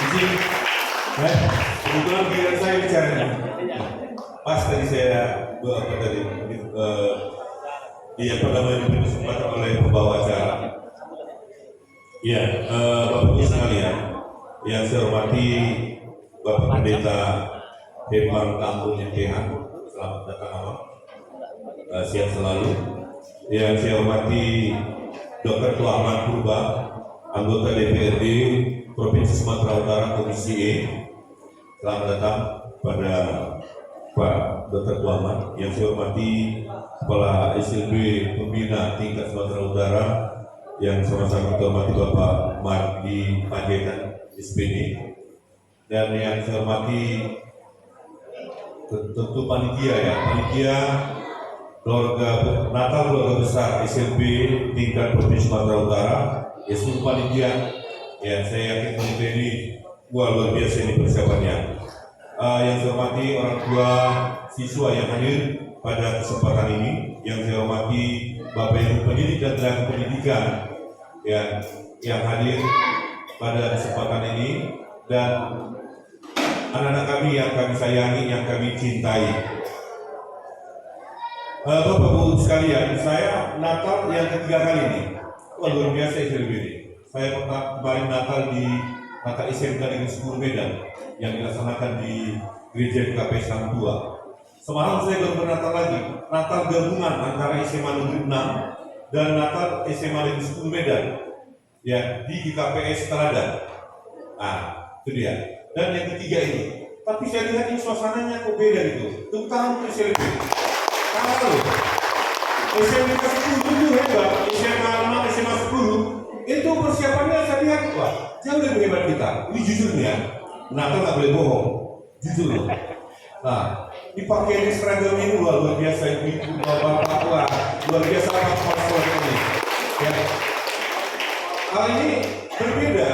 Izin, ya, kebetulan giliran saya bicara ini. Pas tadi saya apa tadi di apa namanya diberi kesempatan oleh pembawa acara. Ya, Bapak Ibu sekalian, yang saya hormati Bapak Pendeta Herman Tambun MPH, selamat datang awal, siap selalu. Yang saya hormati Dr. Tuaman Purba, anggota DPRD Provinsi Sumatera Utara Komisi E, selamat datang pada Pak Dr. Tuaman. Yang saya hormati Kepala SLB Pembina Tingkat Sumatera Utara, yang sama-sama kita hormati Bapak Mardi Panjaitan SPD, dan yang saya hormati tentu panitia ya, panitia keluarga Natal keluarga besar SLB tingkat Provinsi Sumatera Utara, ya seluruh panitia, ya saya yakin panitia ini luar biasa ini persiapannya. Yang saya hormati orang tua siswa yang hadir pada kesempatan ini, yang saya hormati Bapak Ibu pendidik dan tenaga pendidikan ya, yang hadir pada kesempatan ini, dan anak-anak kami yang kami sayangi, yang kami cintai. Bapak Ibu sekalian, saya Natal yang ketiga kali ini, luar biasa SLB ini. Saya kemarin Natal di Natal SMK Negeri 10 Medan yang dilaksanakan di Gereja KPS Sang Tua. Semalam saya baru bernatal lagi, Natal gabungan antara SMA Negeri 6 dan Natal SMA Negeri 10 Medan ya di GKPS Teladan. Nah, itu dia. Dan yang ketiga ini, tapi saya lihat ini suasananya kok beda gitu, terutama untuk SLB. Karena loh, SMA 10 itu hebat, SMA 6, SMA 10 itu persiapannya saya lihat wah, jauh lebih hebat kita. Ini jujur nih ya, Natal nggak boleh bohong, jujur loh. Nah, dipakai seragam ini luar biasa, ibu bapak tua, luar biasa apa ini. Ya. Hal ini berbeda.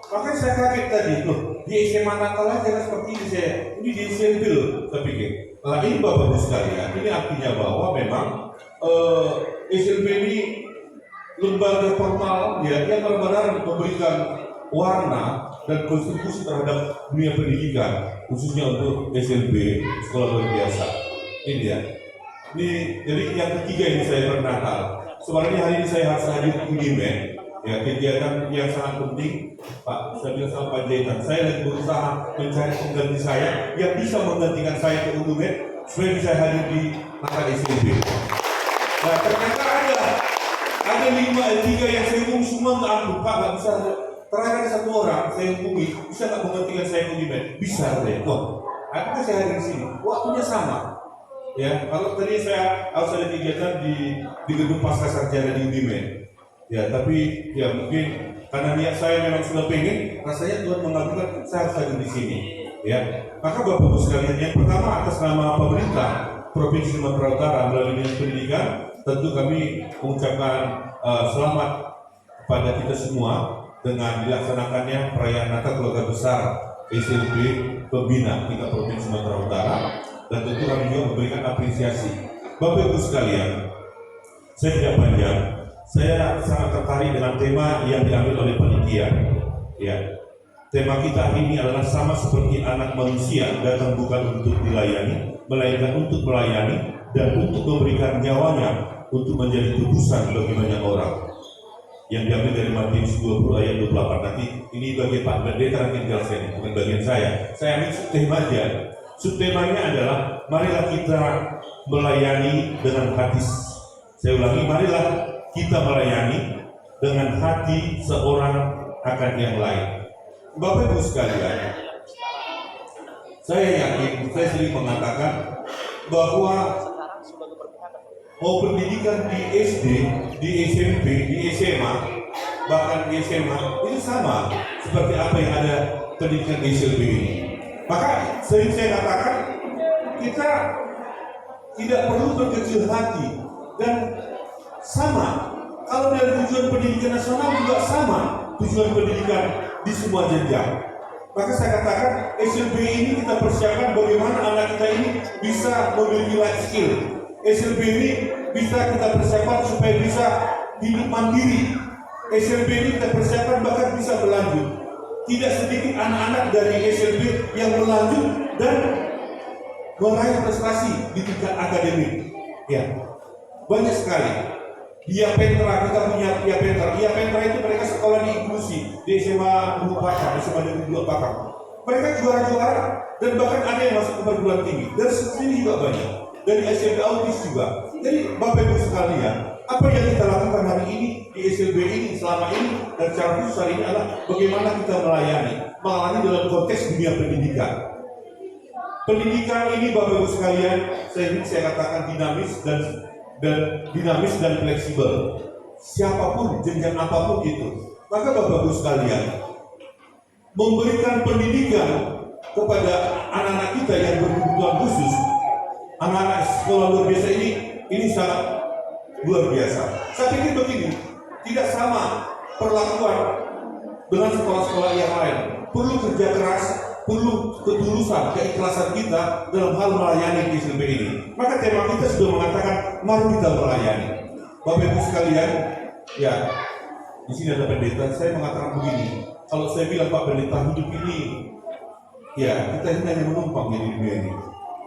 Makanya saya kaget tadi tuh di SMA Natal aja seperti ini saya. Ini di SLB loh, saya pikir. Nah ini Bapak Ibu sekalian, ini artinya bahwa memang SLB ini lembaga formal ya, yang benar-benar memberikan warna dan kontribusi terhadap dunia pendidikan, khususnya untuk SLB sekolah luar biasa. Ini dia. Ini jadi yang ketiga ini saya bernatal. Sebenarnya hari ini saya harus hadir di Unimed. Ya, kegiatan yang sangat penting, Pak. Saya bilang sama Pak Jaitan, saya lagi berusaha mencari pengganti saya yang bisa menggantikan saya ke Unimed supaya bisa hadir di Natal SLB. Nah, ternyata ada 5 3 yang saya hubungi semua nggak aku, Pak, nggak bisa. Terakhir ada 1 orang saya hubungi, bisa nggak menggantikan saya ke Unimed? Bisa, saya. Wah, akhirnya saya hadir di sini. Waktunya sama. Ya, kalau tadi saya harus ada kegiatan di gedung pasca sarjana di Unimed. Ya, tapi ya mungkin karena niat saya memang sudah pengen, rasanya Tuhan mengabulkan saya harus hadir di sini. Ya, maka Bapak Ibu sekalian, yang pertama atas nama pemerintah Provinsi Sumatera Utara melalui Dinas Pendidikan, tentu kami mengucapkan selamat kepada kita semua dengan dilaksanakannya perayaan Natal Keluarga Besar SLB Pembina tingkat Provinsi Sumatera Utara, dan tentu kami juga memberikan apresiasi. Bapak Ibu sekalian, saya tidak panjang. Saya sangat tertarik dengan tema yang diambil oleh panitia. Ya, tema kita ini adalah sama seperti anak manusia datang bukan untuk dilayani, melainkan untuk melayani dan untuk memberikan nyawanya untuk menjadi tebusan bagi banyak orang. Yang diambil dari Matius 20 ayat 28. Nanti ini bagian Pak Pendeta nanti dijelaskan, bukan bagian saya. Saya ambil subtema aja. Subtemanya adalah marilah kita melayani dengan hati. Saya ulangi, marilah kita melayani dengan hati seorang akan yang lain. Bapak Ibu sekalian, saya yakin, saya sering mengatakan bahwa pendidikan di SD, di SMP, di SMA, bahkan di SMA itu sama seperti apa yang ada pendidikan di SLB ini. Maka sering saya katakan kita tidak perlu berkecil hati, dan sama kalau dari tujuan pendidikan nasional juga sama tujuan pendidikan di semua jenjang. Maka saya katakan SLB ini kita persiapkan bagaimana anak kita ini bisa memiliki life skill. SLB ini bisa kita persiapkan supaya bisa hidup mandiri. SLB ini kita persiapkan bahkan bisa berlanjut. tidak sedikit anak-anak dari SLB yang melanjut dan meraih prestasi di tingkat akademik. Ya, banyak sekali. Dia Petra, kita punya Dia Petra. Dia Petra itu mereka sekolah di inklusi di SMA Guru Pakar, SMA Negeri 2 Pakar. Mereka juara-juara dan bahkan ada yang masuk ke perguruan tinggi. Dan sini juga banyak. Dari SLB Autis juga. Jadi Bapak Ibu sekalian, apa yang kita lakukan hari ini di SLB ini selama ini dan secara khusus hari ini adalah bagaimana kita melayani dalam konteks dunia pendidikan. Pendidikan ini Bapak Ibu sekalian, saya katakan dinamis dan fleksibel. Siapapun, jenjang apapun itu. Maka Bapak Ibu sekalian, memberikan pendidikan kepada anak-anak kita yang berkebutuhan khusus, anak-anak sekolah luar biasa ini sangat luar biasa. Saya pikir begini, tidak sama perlakuan dengan sekolah-sekolah yang lain. Perlu kerja keras, perlu ketulusan, keikhlasan kita dalam hal melayani SLB ini. Maka tema kita sudah mengatakan, mari kita melayani. Bapak Ibu sekalian, ya, di sini ada pendeta. Saya mengatakan begini, kalau saya bilang Pak Pendeta, hidup ini, ya kita ini hanya menumpang di dunia ini.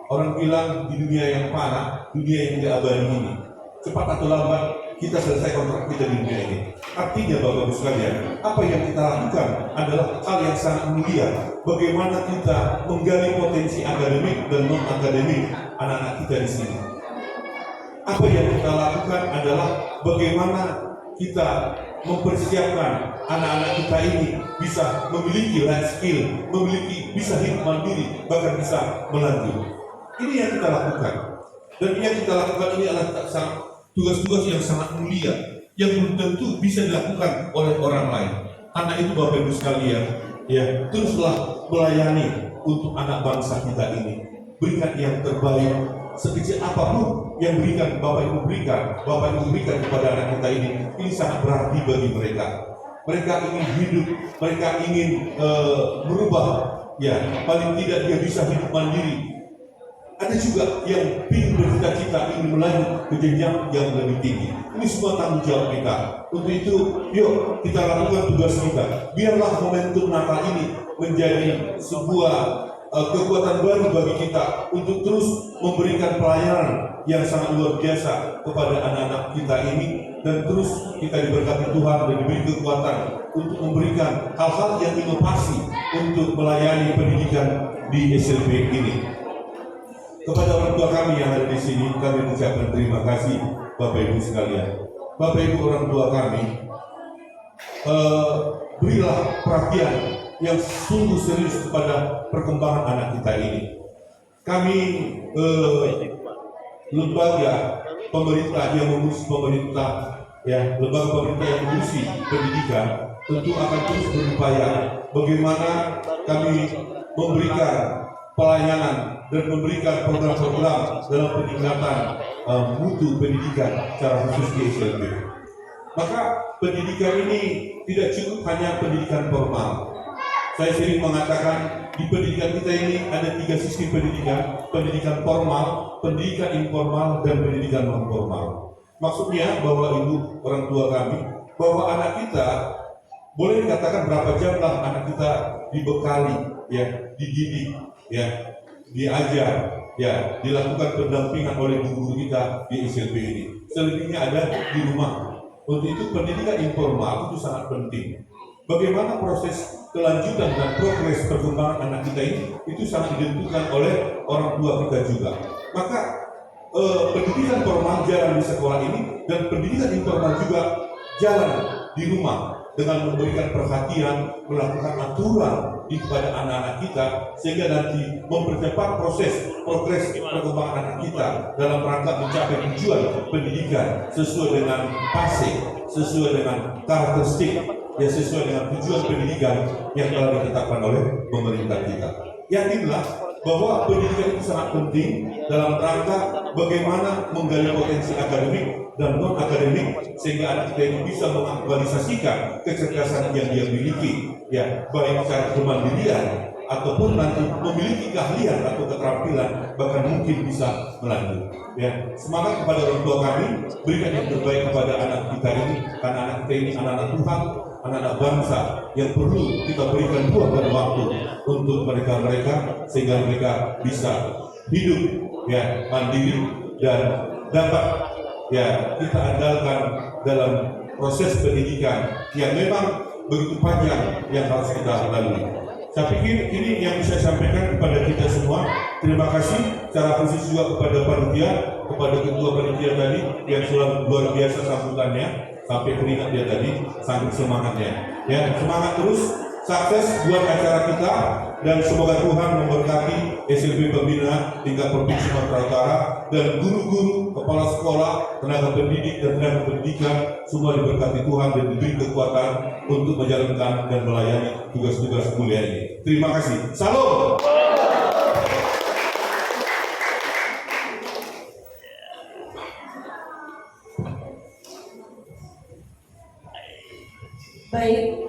Orang bilang di dunia yang fana, dunia yang tidak abadi ini, cepat atau lambat kita selesai kontrak kita di dunia ini. Artinya Bapak Ibu sekalian, apa yang kita lakukan adalah hal yang sangat mulia. Bagaimana kita menggali potensi akademik dan non akademik anak-anak kita di sini. Apa yang kita lakukan adalah bagaimana kita mempersiapkan anak-anak kita ini bisa memiliki life skill, bisa hidup mandiri, bahkan bisa melanjut. Ini yang kita lakukan. Dan yang kita lakukan ini adalah tugas-tugas yang sangat mulia, yang belum tentu bisa dilakukan oleh orang lain. Karena itu Bapak Ibu sekalian, ya, teruslah melayani untuk anak bangsa kita ini. Berikan yang terbaik, sekecil apapun yang Bapak Ibu berikan kepada anak kita ini sangat berarti bagi mereka. Mereka ingin hidup, mereka ingin berubah, ya, paling tidak dia bisa hidup mandiri. Ada juga yang ingin bercita-cita, ingin melanjut ke jenjang yang lebih tinggi. Ini semua tanggung jawab kita. Untuk itu, yuk kita lakukan tugas kita. Biarlah momentum Natal ini menjadi sebuah kekuatan baru bagi kita untuk terus memberikan pelayanan yang sangat luar biasa kepada anak-anak kita ini, dan terus kita diberkati Tuhan dan diberi kekuatan untuk memberikan hal-hal yang inovasi untuk melayani pendidikan di SLB ini. Kepada orang tua kami yang ada di sini, kami mengucapkan terima kasih, Bapak Ibu sekalian. Bapak Ibu orang tua kami, berilah perhatian yang sungguh serius kepada perkembangan anak kita ini. Kami lembaga pemerintah yang mengurusi pemerintah, ya, lembaga pemerintah yang mengurusi pendidikan, tentu akan terus berupaya bagaimana kami memberikan pelayanan dan memberikan program-program dalam peningkatan mutu pendidikan secara khusus di SLB. Maka pendidikan ini tidak cukup hanya pendidikan formal. Saya sering mengatakan di pendidikan kita ini ada 3 sistem pendidikan: pendidikan formal, pendidikan informal, dan pendidikan non formal. Maksudnya bahwa ibu orang tua kami, bahwa anak kita boleh dikatakan berapa jam lah anak kita dibekali, ya, dididik, ya, diajar, ya, dilakukan pendampingan oleh guru kita di SLB ini. Selebihnya ada di rumah. Untuk itu pendidikan informal itu sangat penting. Bagaimana proses kelanjutan dan progres perkembangan anak kita ini itu sangat ditentukan oleh orang tua kita juga. Maka pendidikan formal jalan di sekolah ini, dan pendidikan informal juga jalan di rumah dengan memberikan perhatian, melakukan aturan kepada anak-anak kita, sehingga nanti mempercepat proses progres perkembangan anak kita dalam rangka mencapai tujuan pendidikan sesuai dengan fase, sesuai dengan karakteristik, ya, sesuai dengan tujuan pendidikan yang telah ditetapkan oleh pemerintah kita. Yakinlah bahwa pendidikan itu sangat penting dalam rangka bagaimana menggali potensi akademik dan non akademik, sehingga anak kita ini bisa mengaktualisasikan kecerdasan yang dia miliki, ya, baik secara kemandirian ataupun nanti memiliki keahlian atau keterampilan, bahkan mungkin bisa melanjut. Ya, semangat kepada orang tua kami, berikan yang terbaik kepada anak kita ini, karena anak kita ini anak-anak Tuhan, anak-anak bangsa yang perlu kita berikan ruang dan waktu untuk mereka sehingga mereka bisa hidup ya mandiri dan dapat ya kita andalkan dalam proses pendidikan yang memang begitu panjang yang harus kita lalui. Saya pikir ini yang bisa saya sampaikan kepada kita semua. Terima kasih secara khusus juga kepada panitia, kepada ketua panitia tadi yang sudah luar biasa sambutannya, sampai keringat dia tadi, saking semangatnya. Ya, semangat terus, sukses buat acara kita, dan semoga Tuhan memberkati SLB Pembina tingkat Provinsi Sumatera Utara dan guru-guru, kepala sekolah, tenaga pendidik dan tenaga pendidikan semua diberkati Tuhan dan diberi kekuatan untuk menjalankan dan melayani tugas-tugas mulia ini. Terima kasih. Salam. Baik,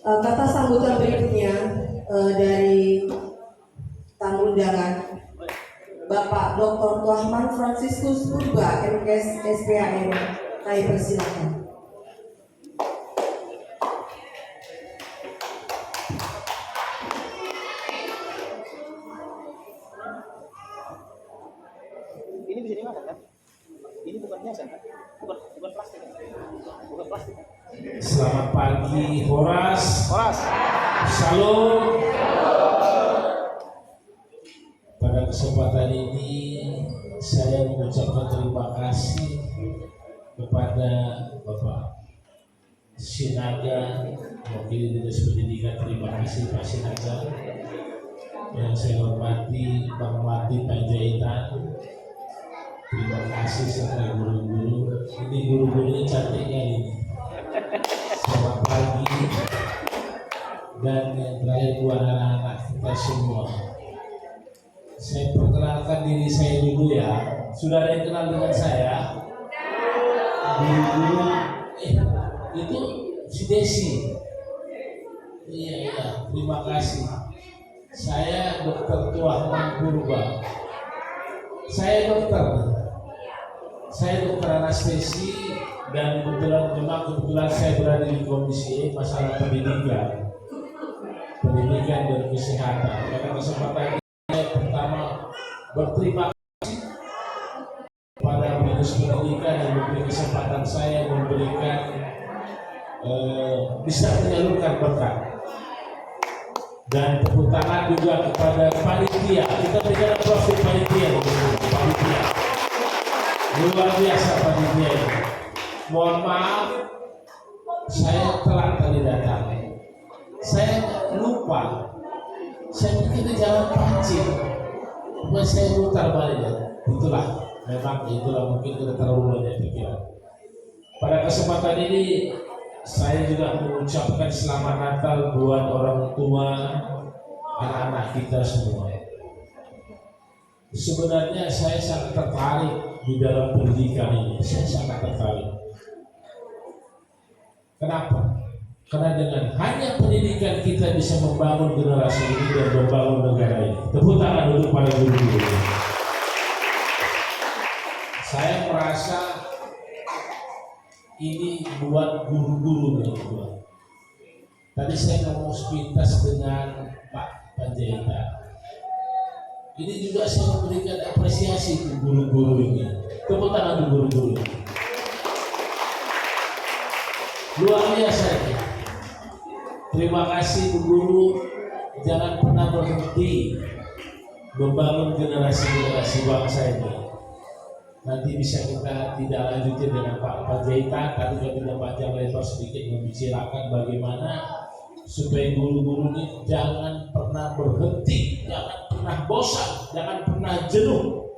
kata sambutan berikutnya dari tamu undangan Bapak Dr. Tuahman Franciscus Purba, MKes SPAN. Kami persilakan. Ini bisa dimakan kan? Ini bukan hiasan kan? Bukan plastik kan? Bukan plastik kan? Selamat pagi Horas. Horas. Shalom. Pada kesempatan ini saya mengucapkan terima kasih kepada Bapak Sinaga, Wakil Dinas Pendidikan. Terima kasih Pak Sinaga. Yang saya hormati Bang Martin Panjaitan. Terima kasih serta guru-guru. Ini guru-gurunya cantiknya ini. Selamat pagi. Dan yang terakhir buat anak-anak kita semua. Saya perkenalkan diri saya dulu ya. Sudah ada yang kenal dengan saya? Guru-guru. Itu si Desi. Iya. Terima kasih. Saya Dr. Tuahman Purba. Saya dokter anestesi, dan kebetulan saya berada di komisi masalah pendidikan dan kesehatan. Pada kesempatan ini saya pertama berterima kasih kepada Dinas Pendidikan yang memberi kesempatan saya memberikan bisa menyalurkan berkat, dan tepuk tangan juga kepada panitia. Kita berikan aplaus panitia. Luar biasa panitia ini. Mohon maaf, saya telat tadi datang. Saya lupa. Saya pikir di jalan Pancing, kemudian saya mutar balik. Itulah mungkin kita terlalu banyak pikiran. Pada kesempatan ini saya juga mengucapkan selamat Natal buat orang tua, anak-anak kita semua. Sebenarnya saya sangat tertarik di dalam pendidikan ini. Saya sangat tertarik. Kenapa? Karena dengan hanya pendidikan kita bisa membangun generasi ini dan membangun negara ini. Tepuk tangan untuk para guru-guru. Saya merasa ini buat guru-guru gitu. Tadi saya ngomong sepintas dengan Pak Panjaitan. Ini juga saya memberikan apresiasi ke guru-guru ini. Tepuk tangan untuk guru-guru. Luar biasa ini. Terima kasih Bu Guru. Jangan pernah berhenti membangun generasi-generasi bangsa ini. Nanti bisa kita tidak lanjutin dengan Pak Panjaitan, tapi kalau tidak panjang lebar sedikit membicarakan bagaimana supaya guru-guru ini jangan pernah berhenti, jangan pernah bosan, jangan pernah jenuh.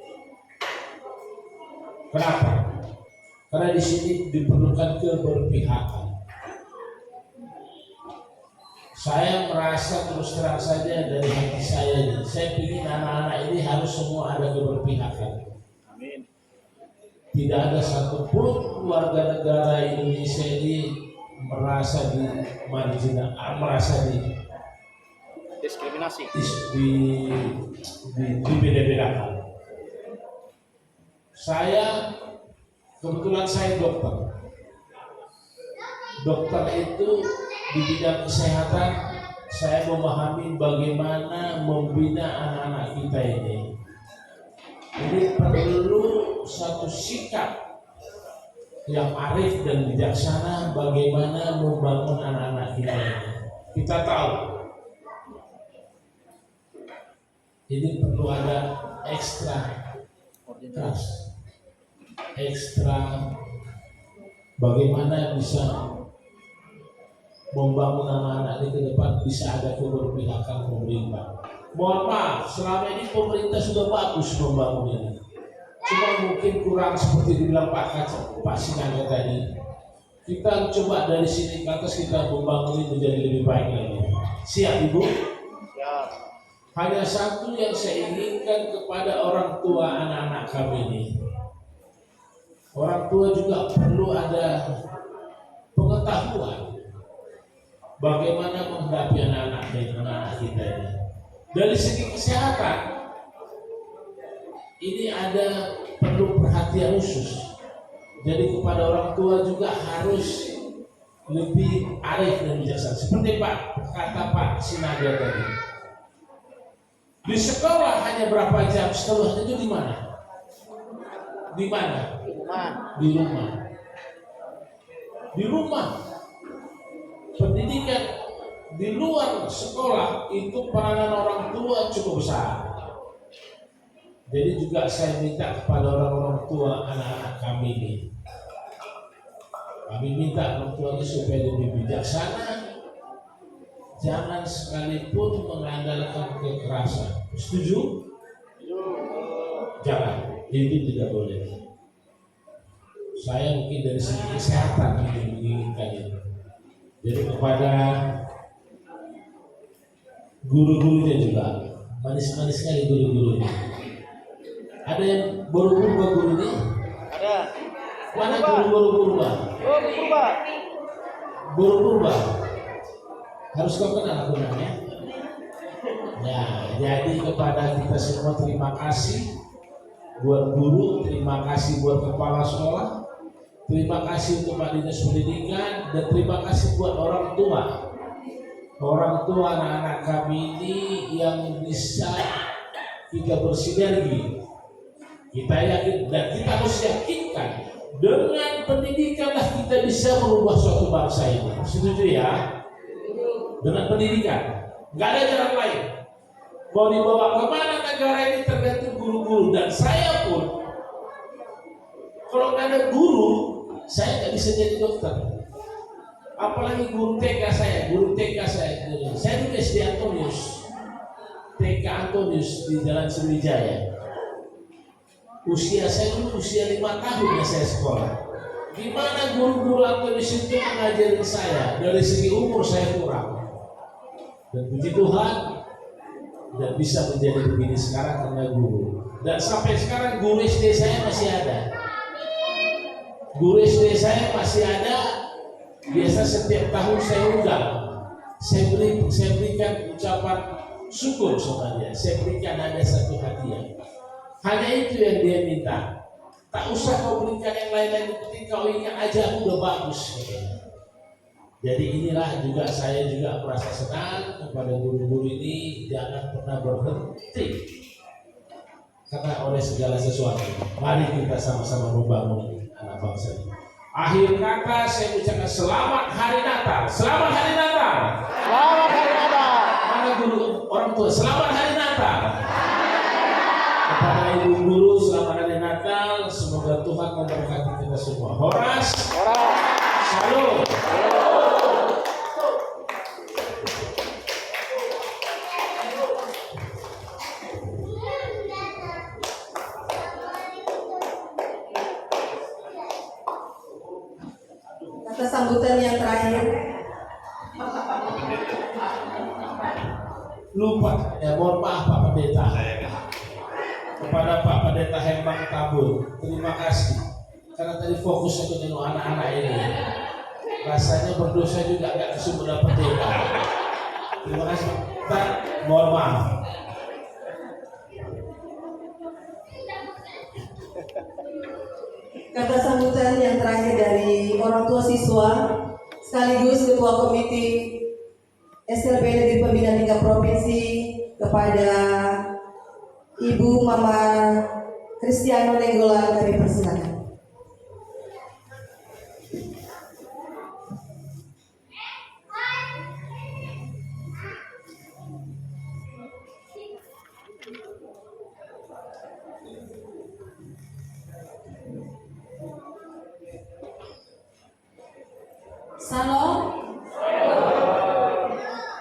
Kenapa? Karena di sini diperlukan keberpihakan. Saya merasa terus terang saja dari hati saya ini, saya ingin anak-anak ini harus semua ada keberpihakan. Amin. Tidak ada satupun warga negara Indonesia ini merasa Diskriminasi. Dibeda-bedakan. Kebetulan saya dokter. dokter itu di bidang kesehatan, saya memahami bagaimana membina anak-anak kita ini. Ini perlu satu sikap yang arif dan bijaksana bagaimana membangun anak-anak kita ini. Kita tahu ini perlu ada ekstra keras, ekstra bagaimana bisa membangun anak-anak ini ke depan, bisa ada keberpihakan pemerintah. Mohon maaf, selama ini pemerintah sudah bagus membangun ini. Cuma mungkin kurang seperti dibilang Pak Sinaga tadi. Kita coba dari sini ke atas kita membangun ini menjadi lebih baik lagi. Siap Ibu? Siap. Hanya satu yang saya inginkan kepada orang tua anak-anak kami ini. Orang tua juga perlu ada pengetahuan bagaimana menghadapi anak-anak kita ini. Dari segi kesehatan, ini ada perlu perhatian khusus. Jadi kepada orang tua juga harus lebih arif dan bijaksana. Seperti kata Pak Sinaga tadi. Di sekolah hanya berapa jam, setelahnya itu di mana? Di mana? Di rumah. Di rumah. Pendidikan di luar sekolah itu peranan orang tua cukup besar. Jadi juga saya minta kepada orang-orang tua anak-anak kami ini. Kami minta orang tua ini supaya lebih bijaksana. Jangan sekalipun mengandalkan kekerasan. Setuju? Jangan. Itu tidak boleh. Saya mungkin dari segi kesehatan ini menginginkan itu. Jadi kepada guru-gurunya juga, manis-manis sekali guru-gurunya. Ada yang baru berubah gurunya? Ada. Mana guru baru berubah? Oh, berubah. Baru berubah. Harus kau kenal aku namanya. Ya, jadi kepada kita semua terima kasih buat guru, terima kasih buat kepala sekolah, terima kasih untuk Pak Dinas Pendidikan, dan terima kasih buat orang tua. Orang tua anak-anak kami ini yang bisa kita bersinergi. Kita yakin dan kita harus yakinkan dengan pendidikanlah kita bisa merubah suatu bangsa ini. Setuju ya? Dengan pendidikan, nggak ada jalan lain. Mau dibawa kemana negara ini tergantung guru-guru. Dan saya pun, kalau nggak ada guru, saya nggak bisa jadi dokter. Apalagi guru TK saya, Saya dulu SD Antonius, TK Antonius di Jalan Sriwijaya. Usia saya dulu usia 5 tahun ya saya sekolah. Gimana guru-guru Antonius itu mengajarin saya? Dari segi umur saya kurang. Dan puji Tuhan, dan bisa menjadi begini sekarang karena guru. Dan sampai sekarang guru SD saya masih ada. Guru SD saya masih ada. Biasa setiap tahun saya undang. Saya berikan ucapan syukur sama dia. Saya berikan ada satu hadiah. Hanya itu yang dia minta. Tak usah kau berikan yang lain-lain, yang penting kau ingat aja aku udah bagus. Jadi inilah juga saya juga merasa senang kepada guru-guru ini, jangan pernah berhenti karena oleh segala sesuatu. Mari kita sama-sama membangun anak bangsa ini. Akhir kata saya ucapkan selamat hari Natal. Selamat hari Natal. Selamat hari Natal. Mana guru orang tua? Selamat hari Natal. Kepada ibu guru selamat hari Natal. Semoga Tuhan memberkati kita semua. Horas. Salam. Kata sambutan yang terakhir. Lupa, ya mohon maaf Pak Pendeta. Kepada Pak Pendeta Hembang Tabur, terima kasih. Karena tadi fokus untuk nengok anak-anak ini. Rasanya berdosa juga gak kesumber dapat pendeta. Terima kasih Pak. Mohon maaf. Kata sambutan yang terakhir dari orang tua siswa, sekaligus Ketua Komite SLPN Negeri Pembina 3 Provinsi, kepada Ibu Mama Kristiano Nenggolan kami persilakan. Salam.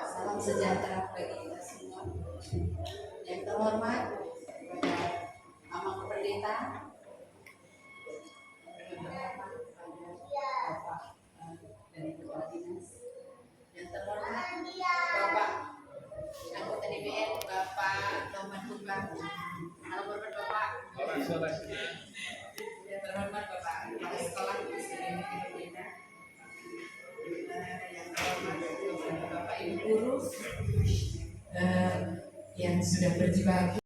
Salam sejahtera bagi kita semua. Yang terhormat kepada Amang Pendeta, Bapak dari Kepala Dinas. Yang terhormat Bapak anggota DPR, Bapak Taman Tukang. Salam hormat Bapak. Yang terhormat Bapak Kepala Sekolah SDN Pendeta. Yang terhormat Bapak Ibu guru yang sudah berjibaku